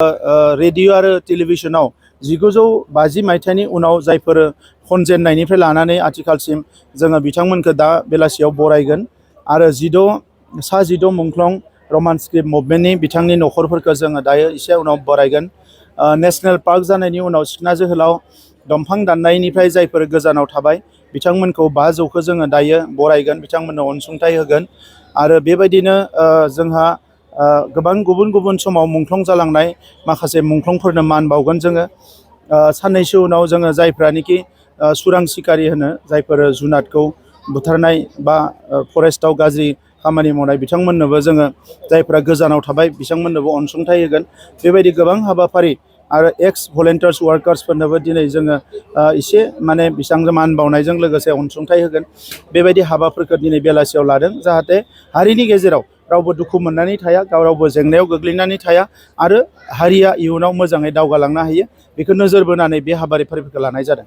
Radio आरो टेलिभिजनाव 1950 मायथाइनि उनाव जायफोर खनजेननायनिफ्राय लानानै आथिखालसिम जोङो बिथांमोनखौ दा बेलासियाव बरायगोन आरो 16 मुंख्लं रमान स्क्रिप्ट मुभमेन्टनि बिथांनि नखरफोरखौ जोङो दायो एसे उनाव बरायगोन। नेशनेल पार्क जानायनि उनाव सिखना जोहोलाव दंफां दाननायनिफ्राय जायफोर गोजानाव थाबाय बिथांमोनखौ 5 जौखौ जोङो दायो बरायगोन, बिथांमोननो अनसुंथाइ होगोन आरो बेबायदिनो जोंहा गोबां गुबुन गुबुन समाव मुंख्लं जालांनाय माखासे मुंख्लंफोरनो मान बावगोन जोङो। साननैसो उनाव जोङो जायफ्रानोखि सुरां सिखारि होनो जायफोर जुनादखौ बुथारनाय बा फरेस्टआव गाज्रि खामानि मावनाय बिथांमोननोबो जोङो जायफ्रा गोजानाव थाबाय बिथांमोननोबो अनसुंथाइ होगोन। बेबायदि गोबां हाबाफारि आरो एक्स भलेन्टियार्स वार्कार्सफोरनोबो दिनै जोङो एसे माने बिथांजों मान बावनायजों लोगोसे अनसुंथाइ होगोन। बेबायदि हाबाफोरखौ दिनै बेलासियाव लादों जाहाथे हारिनि गेजेराव रावबो दुखु मोननानै थाया, रावबो जेंनायाव गोग्लैनानै थाया आरो हारिया इयुनाव मोजाङै दावगालांनो हायो, बेखौ नोजोर बोनानै बे हाबाफारिफोरखौ लानाय जादों।